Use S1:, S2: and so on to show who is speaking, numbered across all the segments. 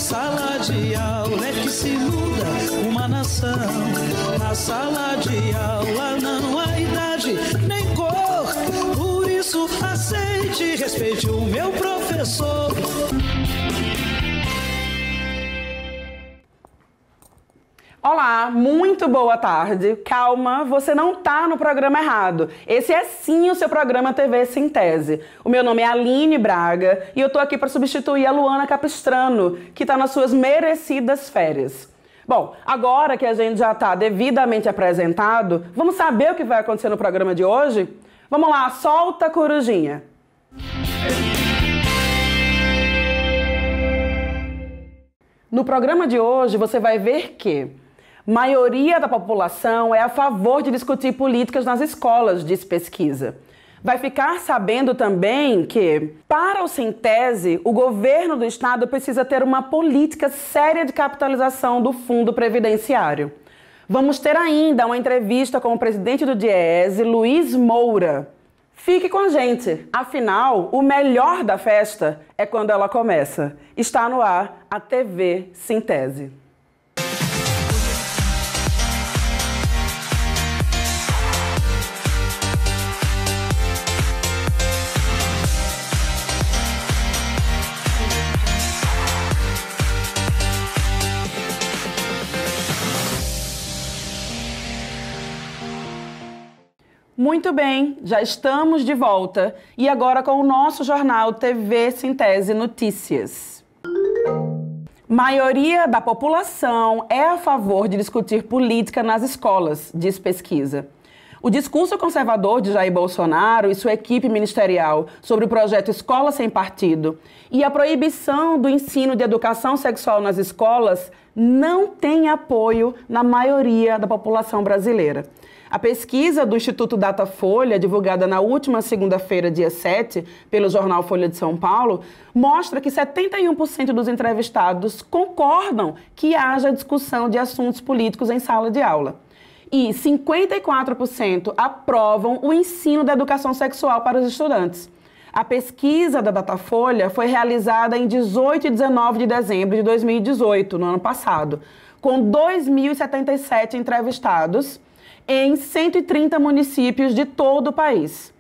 S1: sala de aula é que se muda uma nação. Na sala de aula não há idade nem cor. Por isso aceite e respeite o meu professor.
S2: Olá, muito boa tarde. Calma, você não está no programa errado. Esse é sim o seu programa TV Sintese. O meu nome é Aline Braga e eu estou aqui para substituir a Luana Capistrano, que está nas suas merecidas férias. Bom, agora que a gente já está devidamente apresentado, vamos saber o que vai acontecer no programa de hoje? Vamos lá, solta a corujinha. No programa de hoje você vai ver que maioria da população é a favor de discutir políticas nas escolas, diz pesquisa. Vai ficar sabendo também que, para o Sintese, o governo do estado precisa ter uma política séria de capitalização do fundo previdenciário. Vamos ter ainda uma entrevista com o presidente do DIEESE, Luiz Moura. Fique com a gente, afinal, o melhor da festa é quando ela começa. Está no ar a TV Sintese. Muito bem, já estamos de volta e agora com o nosso jornal TV Sintese Notícias. Maioria da população é a favor de discutir política nas escolas, diz pesquisa. O discurso conservador de Jair Bolsonaro e sua equipe ministerial sobre o projeto Escola Sem Partido e a proibição do ensino de educação sexual nas escolas não tem apoio na maioria da população brasileira. A pesquisa do Instituto Datafolha, divulgada na última segunda-feira, dia 7, pelo jornal Folha de São Paulo, mostra que 71% dos entrevistados concordam que haja discussão de assuntos políticos em sala de aula. E 54% aprovam o ensino da educação sexual para os estudantes. A pesquisa da Datafolha foi realizada em 18 e 19 de dezembro de 2018, no ano passado, com 2.077 entrevistados em 130 municípios de todo o país.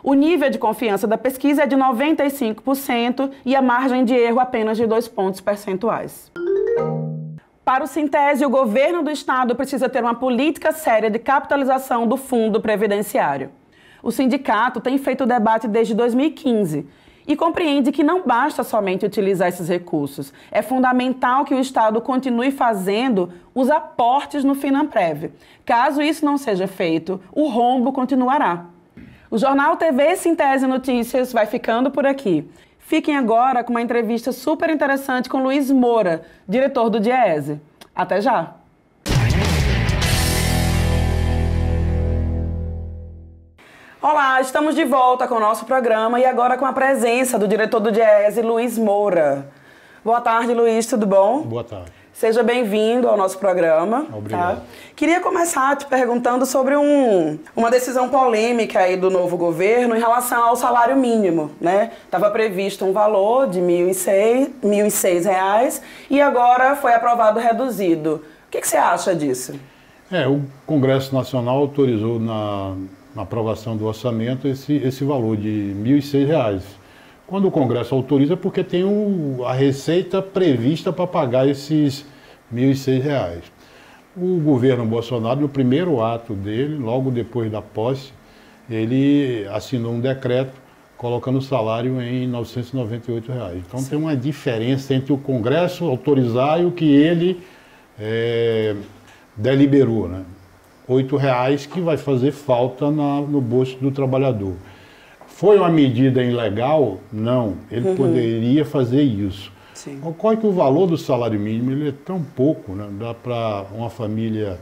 S2: O nível de confiança da pesquisa é de 95% e a margem de erro apenas de 2 pontos percentuais. Para o Sintese, o governo do estado precisa ter uma política séria de capitalização do fundo previdenciário. O sindicato tem feito o debate desde 2015 e compreende que não basta somente utilizar esses recursos. É fundamental que o Estado continue fazendo os aportes no Finanprev. Caso isso não seja feito, o rombo continuará. O Jornal TV Sintese Notícias vai ficando por aqui. Fiquem agora com uma entrevista super interessante com Luiz Moura, diretor do DIEESE. Até já! Olá, estamos de volta com o nosso programa e agora com a presença do diretor do DIEESE, Luiz Moura. Boa tarde, Luiz, tudo bom?
S3: Boa tarde.
S2: Seja bem-vindo ao nosso programa.
S3: Obrigado.
S2: Tá? Queria começar te perguntando sobre uma decisão polêmica aí do novo governo em relação ao salário mínimo, né? Estava previsto um valor de R$ 1.006 e agora foi aprovado reduzido. O que você acha disso?
S3: O Congresso Nacional autorizou na aprovação do orçamento esse valor de R$ 1.006. Quando o Congresso autoriza, é porque tem a receita prevista para pagar esses R$ 1.006. O governo Bolsonaro, no primeiro ato dele, logo depois da posse, ele assinou um decreto colocando o salário em R$ 998. Então
S2: Sim.
S3: Tem uma diferença entre o Congresso autorizar e o que ele deliberou, né? R$ 8 que vai fazer falta no bolso do trabalhador. Foi uma medida ilegal? Não, ele poderia fazer isso.
S2: Sim.
S3: Ocorre que o valor do salário mínimo ele é tão pouco, né? Dá para uma família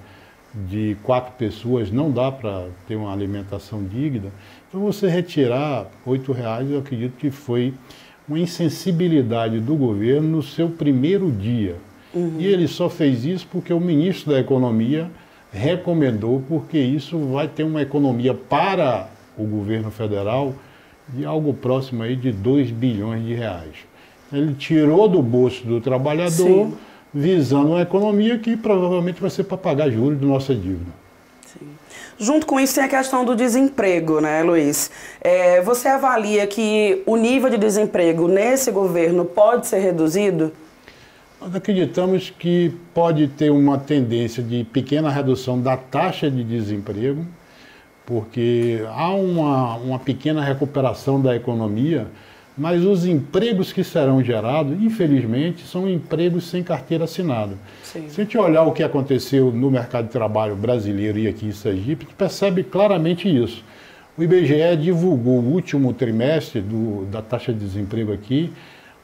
S3: de 4 pessoas, não dá para ter uma alimentação digna. Então você retirar R$ 8, eu acredito que foi uma insensibilidade do governo no seu primeiro dia. E ele só fez isso porque o ministro da Economia recomendou, porque isso vai ter uma economia para o governo federal de algo próximo aí de R$ 2 bilhões. Ele tirou do bolso do trabalhador,
S2: Sim.
S3: visando uma economia que provavelmente vai ser para pagar juros da nossa dívida.
S2: Sim. Junto com isso tem a questão do desemprego, né, Luiz? Você avalia que o nível de desemprego nesse governo pode ser reduzido?
S3: Nós acreditamos que pode ter uma tendência de pequena redução da taxa de desemprego, porque há uma pequena recuperação da economia, mas os empregos que serão gerados, infelizmente, são empregos sem carteira assinada.
S2: Sim.
S3: Se a gente olhar o que aconteceu no mercado de trabalho brasileiro e aqui em Sergipe, a gente percebe claramente isso. O IBGE divulgou o último trimestre da taxa de desemprego aqui.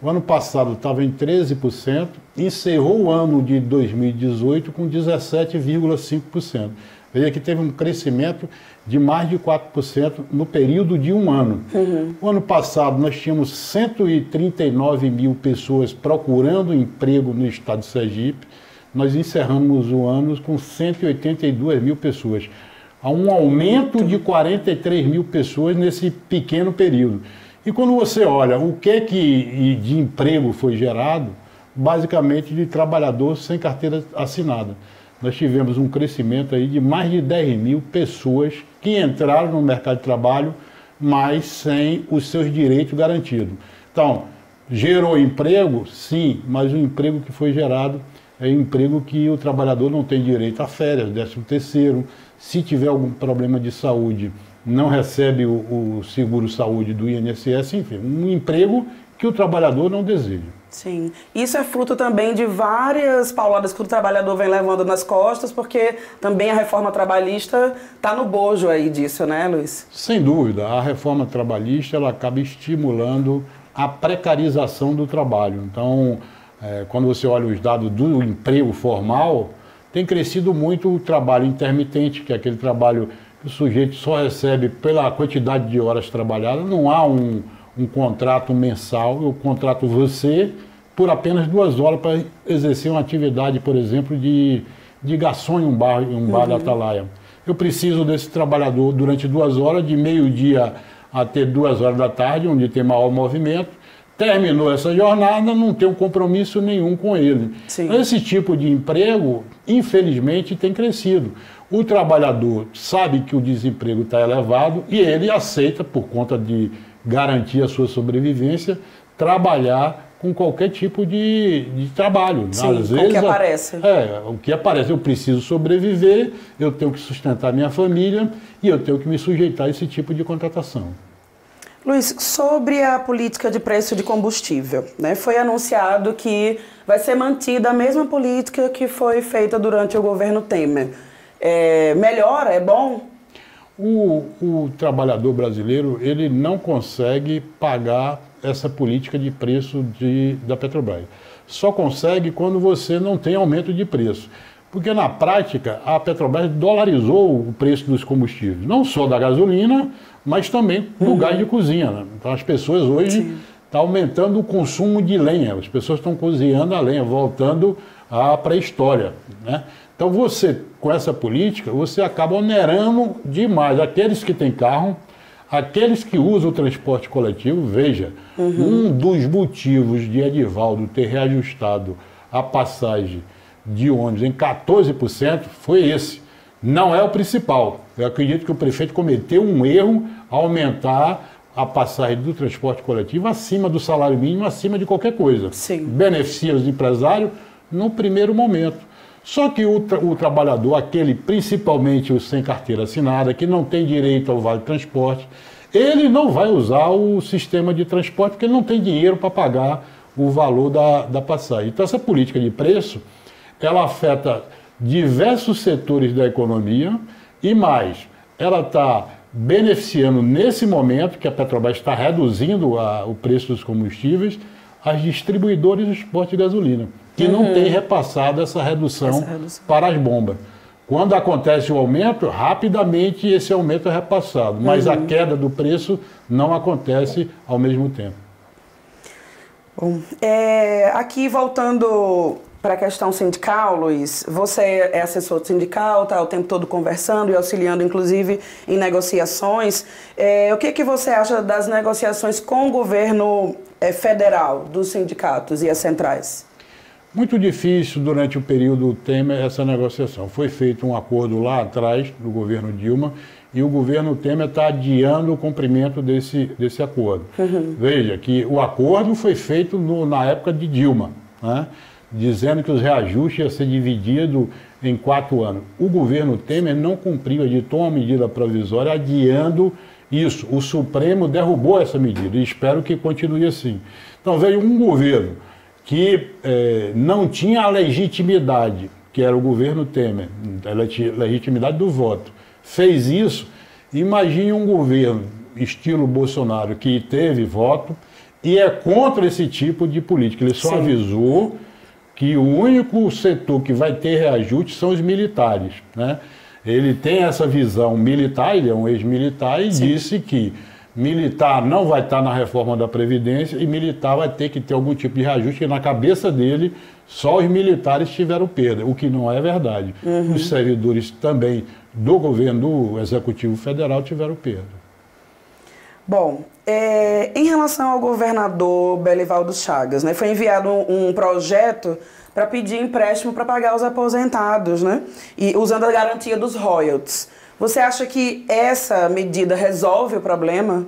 S3: O ano passado estava em 13%, encerrou o ano de 2018 com 17,5%. Veja que teve um crescimento de mais de 4% no período de um ano. O ano passado nós tínhamos 139 mil pessoas procurando emprego no estado de Sergipe. Nós encerramos o ano com 182 mil pessoas. Há um aumento de 43 mil pessoas nesse pequeno período. E quando você olha o que de emprego foi gerado, basicamente de trabalhador sem carteira assinada. Nós tivemos um crescimento aí de mais de 10 mil pessoas que entraram no mercado de trabalho, mas sem os seus direitos garantidos. Então, gerou emprego? Sim, mas o emprego que foi gerado é emprego que o trabalhador não tem direito a férias, 13º, se tiver algum problema de saúde, não recebe o seguro-saúde do INSS, enfim, um emprego que o trabalhador não deseja.
S2: Sim. Isso é fruto também de várias pauladas que o trabalhador vem levando nas costas, porque também a reforma trabalhista está no bojo aí disso, né, Luiz?
S3: Sem dúvida, a reforma trabalhista ela acaba estimulando a precarização do trabalho. Então, quando você olha os dados do emprego formal, tem crescido muito o trabalho intermitente, que é aquele trabalho que o sujeito só recebe pela quantidade de horas trabalhadas, não há um contrato mensal, eu contrato você por apenas 2 horas para exercer uma atividade, por exemplo, de garçom em um bar da Atalaia. Eu preciso desse trabalhador durante 2 horas, de meio-dia até 2 horas da tarde, onde tem maior movimento. Terminou essa jornada, não tem um compromisso nenhum com ele.
S2: Sim.
S3: Esse tipo de emprego, infelizmente, tem crescido. O trabalhador sabe que o desemprego está elevado e ele aceita, por conta de garantir a sua sobrevivência, trabalhar com qualquer tipo de trabalho.
S2: Sim,
S3: às vezes,
S2: o que aparece.
S3: O que aparece. Eu preciso sobreviver, eu tenho que sustentar minha família e eu tenho que me sujeitar a esse tipo de contratação.
S2: Luiz, sobre a política de preço de combustível, né, foi anunciado que vai ser mantida a mesma política que foi feita durante o governo Temer. Melhora? É bom?
S3: O trabalhador brasileiro ele não consegue pagar essa política de preço da Petrobras. Só consegue quando você não tem aumento de preço. Porque, na prática, a Petrobras dolarizou o preço dos combustíveis. Não só da gasolina, mas também do gás de cozinha. Né? Então, as pessoas hoje estão aumentando o consumo de lenha. As pessoas estão cozinhando a lenha, voltando à pré-história, né? Então, você, com essa política, você acaba onerando demais aqueles que têm carro, aqueles que usam o transporte coletivo. Veja, um dos motivos de Edivaldo ter reajustado a passagem de ônibus em 14% foi esse. Não é o principal. Eu acredito que o prefeito cometeu um erro ao aumentar a passagem do transporte coletivo acima do salário mínimo, acima de qualquer coisa.
S2: Sim.
S3: Beneficia os empresários no primeiro momento. Só que o trabalhador, aquele principalmente o sem carteira assinada, que não tem direito ao vale transporte, ele não vai usar o sistema de transporte porque ele não tem dinheiro para pagar o valor da passagem. Então, essa política de preço, ela afeta diversos setores da economia e mais, ela está beneficiando nesse momento que a Petrobras está reduzindo o preço dos combustíveis, as distribuidoras dos postos de gasolina, que não têm repassado essa redução para as bombas. Quando acontece o aumento, rapidamente esse aumento é repassado, mas a queda do preço não acontece ao mesmo tempo.
S2: Bom, aqui voltando para a questão sindical, Luiz, você é assessor sindical, está o tempo todo conversando e auxiliando, inclusive, em negociações. O que você acha das negociações com o governo federal dos sindicatos e as centrais?
S3: Muito difícil durante o período Temer essa negociação. Foi feito um acordo lá atrás do governo Dilma e o governo Temer está adiando o cumprimento desse acordo. Veja que o acordo foi feito na época de Dilma, né? Dizendo que os reajustes iam ser divididos em 4 anos. O governo Temer não cumpriu, editou uma medida provisória adiando isso. O Supremo derrubou essa medida e espero que continue assim. Então veio um governo que não tinha a legitimidade, que era o governo Temer, a legitimidade do voto, fez isso. Imagine um governo estilo Bolsonaro que teve voto e é contra esse tipo de política. Ele só avisou que o único setor que vai ter reajuste são os militares, né? Ele tem essa visão militar, ele é um ex-militar e disse que militar não vai estar na reforma da Previdência e militar vai ter que ter algum tipo de reajuste, que na cabeça dele só os militares tiveram perda, o que não é verdade. Os servidores também do governo do Executivo Federal tiveram perda.
S2: Bom, em relação ao governador Belivaldo Chagas, né, foi enviado um projeto para pedir empréstimo para pagar os aposentados, né, e usando a garantia dos royalties. Você acha que essa medida resolve o problema?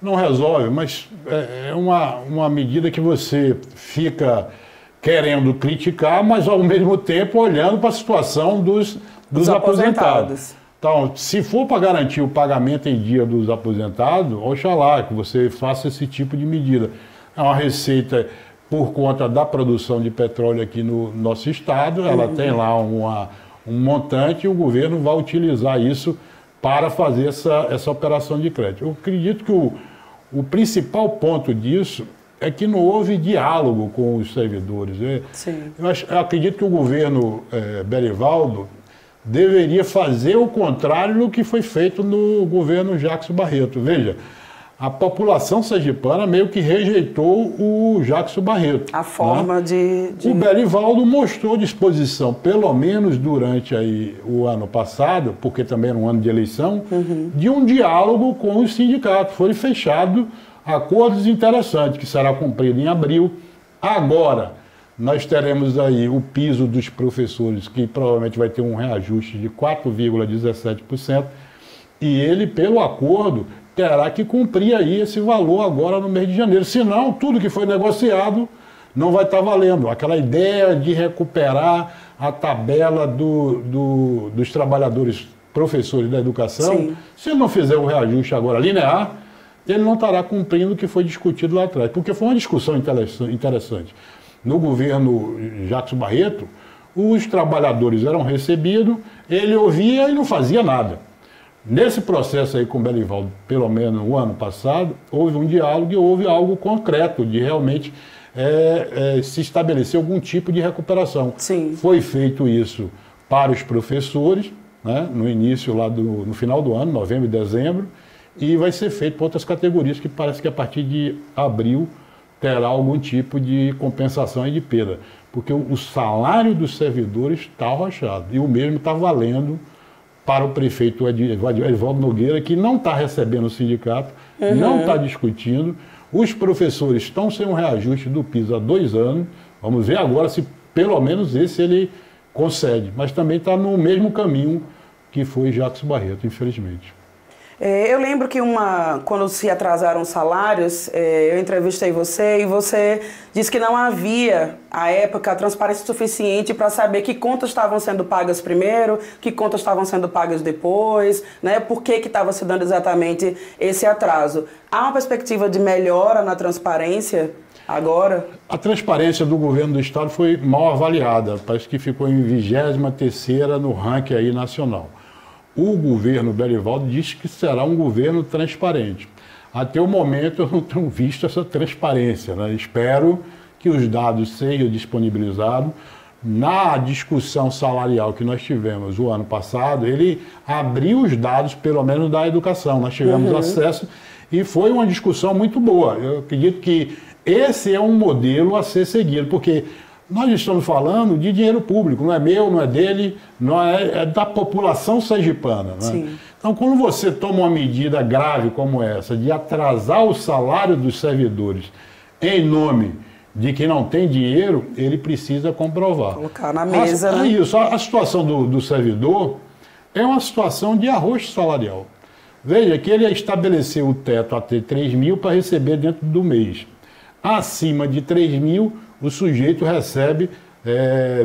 S3: Não resolve, mas é uma medida que você fica querendo criticar, mas ao mesmo tempo olhando para a situação dos aposentados. Então, se for para garantir o pagamento em dia dos aposentados, oxalá que você faça esse tipo de medida. É uma receita por conta da produção de petróleo aqui no nosso estado, ela tem lá um montante e o governo vai utilizar isso para fazer essa operação de crédito. Eu acredito que o principal ponto disso é que não houve diálogo com os servidores. Eu acredito que o governo Belivaldo deveria fazer o contrário do que foi feito no governo Jacques Barreto. Veja, a população sergipana meio que rejeitou o Jacques Barreto.
S2: A forma, né?
S3: O Belivaldo mostrou disposição, pelo menos durante aí o ano passado, porque também era um ano de eleição, de um diálogo com os sindicatos. Foram fechados acordos interessantes, que será cumprido em abril. Agora, nós teremos aí o piso dos professores, que provavelmente vai ter um reajuste de 4,17%, e ele, pelo acordo, terá que cumprir aí esse valor agora no mês de janeiro. Senão, tudo que foi negociado não vai estar valendo. Aquela ideia de recuperar a tabela dos trabalhadores professores da educação, se ele não fizer o reajuste agora linear, ele não estará cumprindo o que foi discutido lá atrás. Porque foi uma discussão interessante. No governo Jacques Barreto, os trabalhadores eram recebidos, ele ouvia e não fazia nada. Nesse processo aí com o Belivaldo, pelo menos o ano passado, houve um diálogo e houve algo concreto de realmente se estabelecer algum tipo de recuperação. Foi feito isso para os professores, né, no início lá no final do ano, novembro e dezembro, e vai ser feito para outras categorias que parece que a partir de abril terá algum tipo de compensação e de perda, porque o salário dos servidores está arrochado e o mesmo está valendo para o prefeito Edivaldo Nogueira, que não está recebendo o sindicato, não está discutindo. Os professores estão sem um reajuste do piso há 2 anos. Vamos ver agora se pelo menos esse ele concede, mas também está no mesmo caminho que foi Jacques Barreto, infelizmente.
S2: Eu lembro que quando se atrasaram os salários, eu entrevistei você e você disse que não havia, à época, transparência suficiente para saber que contas estavam sendo pagas primeiro, que contas estavam sendo pagas depois, né? Por que estava se dando exatamente esse atraso. Há uma perspectiva de melhora na transparência agora? A
S3: transparência do governo do estado foi mal avaliada, parece que ficou em 23ª no ranking aí nacional. O governo Belivaldo diz que será um governo transparente. Até o momento eu não tenho visto essa transparência, né? Espero que os dados sejam disponibilizados. Na discussão salarial que nós tivemos o ano passado, ele abriu os dados, pelo menos da educação. Nós tivemos acesso e foi uma discussão muito boa. Eu acredito que esse é um modelo a ser seguido, porque nós estamos falando de dinheiro público, não é meu, não é dele, não é da população sergipana. Né? Então, quando você toma uma medida grave como essa, de atrasar o salário dos servidores em nome de quem não tem dinheiro, ele precisa comprovar.
S2: Colocar na mesa, né?
S3: Isso, a situação do servidor é uma situação de arrocho salarial. Veja que ele estabeleceu o teto até 3 mil para receber dentro do mês. Acima de 3 mil, o sujeito recebe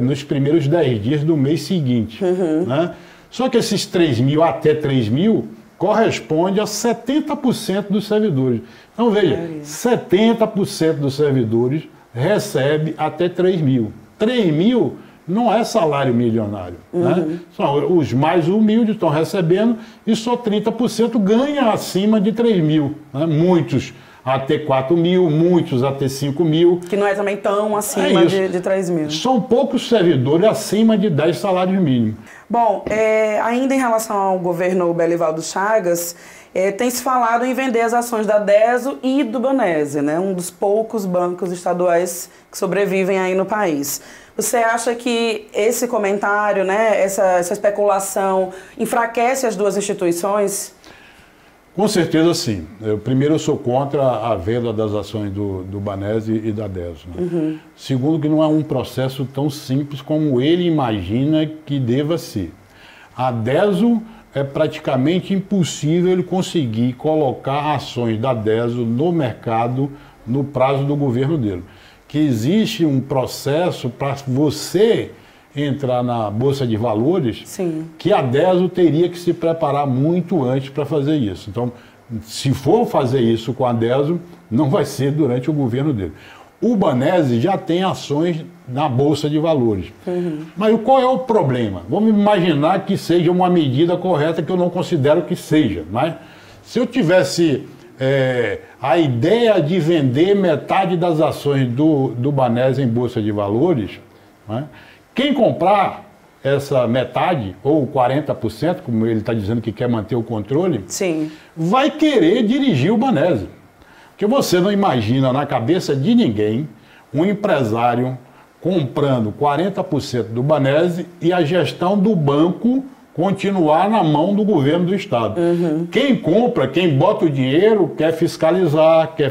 S3: nos primeiros 10 dias do mês seguinte. Né? Só que esses 3 mil até 3 mil corresponde a 70% dos servidores. Então veja, 70% dos servidores recebe até 3 mil. 3 mil não é salário milionário. Né? São os mais humildes estão recebendo e só 30% ganha acima de 3 mil. Né? Muitos até 4 mil, muitos até 5 mil.
S2: Que não é também tão acima de 3 mil.
S3: São poucos servidores acima de 10 salários mínimos.
S2: Bom, ainda em relação ao governo Belivaldo Chagas, tem se falado em vender as ações da DESO e do Banese, né? Um dos poucos bancos estaduais que sobrevivem aí no país. Você acha que esse comentário, né, essa especulação, enfraquece as duas instituições?
S3: Com certeza sim. Primeiro, eu sou contra a venda das ações do Banese e da DESO. Né? Segundo, que não é um processo tão simples como ele imagina que deva ser. A DESO é praticamente impossível ele conseguir colocar ações da DESO no mercado no prazo do governo dele. Que existe um processo para você entrar na Bolsa de Valores,
S2: sim,
S3: que a DESO teria que se preparar muito antes para fazer isso. Então, se for fazer isso com a DESO, não vai ser durante o governo dele. O Banese já tem ações na Bolsa de Valores. Mas qual é o problema? Vamos imaginar que seja uma medida correta, que eu não considero que seja. Mas se eu tivesse a ideia de vender metade das ações do Banese em Bolsa de Valores, né, quem comprar essa metade, ou 40%, como ele está dizendo que quer manter o controle,
S2: sim,
S3: vai querer dirigir o Banese. Porque você não imagina na cabeça de ninguém um empresário comprando 40% do Banese e a gestão do banco continuar na mão do governo do Estado. Quem compra, quem bota o dinheiro, quer fiscalizar, quer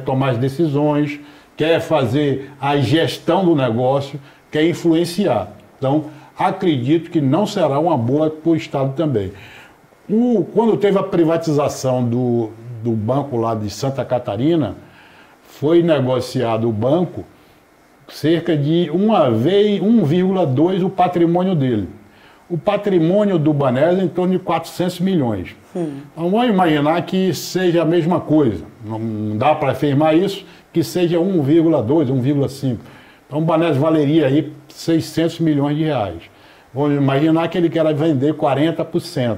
S3: tomar as decisões, quer fazer a gestão do negócio, quer influenciar. Então, acredito que não será uma boa para o Estado também. Quando teve a privatização do banco lá de Santa Catarina, foi negociado o banco cerca de 1,2 o patrimônio dele. O patrimônio do Banese é em torno de 400 milhões. Então, vamos imaginar que seja a mesma coisa. Não dá para afirmar isso, que seja 1,2, 1,5. Então, o Banese valeria aí 600 milhões de reais. Vamos imaginar que ele quer vender 40%,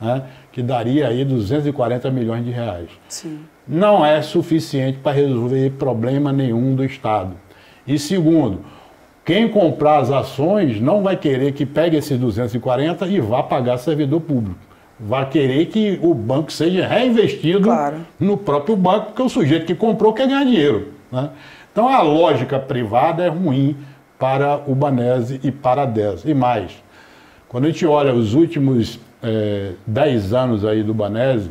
S3: né? Que daria aí 240 milhões de reais.
S2: Sim.
S3: Não é suficiente para resolver problema nenhum do Estado. E segundo, quem comprar as ações não vai querer que pegue esses 240 e vá pagar servidor público. Vai querer que o banco seja reinvestido no próprio banco, porque o sujeito que comprou quer ganhar dinheiro. Né? Então a lógica privada é ruim para o Banese e para a DESO. E mais, quando a gente olha os últimos 10 anos aí do Banese,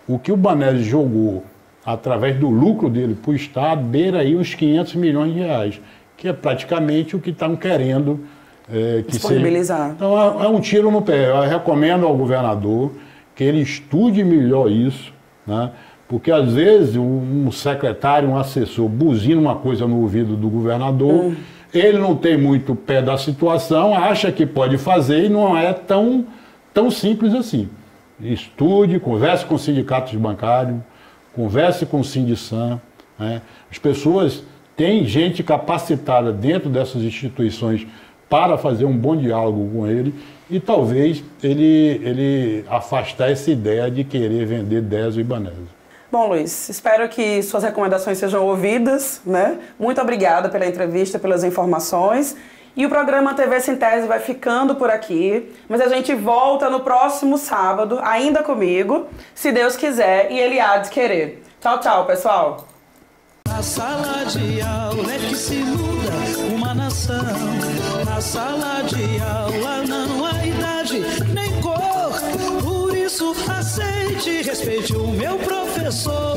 S3: o que o Banese jogou através do lucro dele para o Estado beira aí uns 500 milhões de reais, que é praticamente o que estão querendo
S2: disponibilizar.
S3: Então é um tiro no pé. Eu recomendo ao governador que ele estude melhor isso, né? Porque às vezes um secretário, um assessor buzina uma coisa no ouvido do governador, ele não tem muito pé da situação, acha que pode fazer e não é tão simples assim. Estude, converse com os sindicatos bancários, converse com o Sindisan, né? As pessoas têm gente capacitada dentro dessas instituições para fazer um bom diálogo com ele e talvez ele afastar essa ideia de querer vender DESO e Banese.
S2: Bom, Luiz, espero que suas recomendações sejam ouvidas, né? Muito obrigada pela entrevista, pelas informações. E o programa TV Sintese vai ficando por aqui, mas a gente volta no próximo sábado, ainda comigo, se Deus quiser e Ele há de querer. Tchau, tchau, pessoal!
S1: Na sala de aula é que se muda uma nação. Na sala de aula não há idade nem cor. Por isso aceite e respeite o meu professor.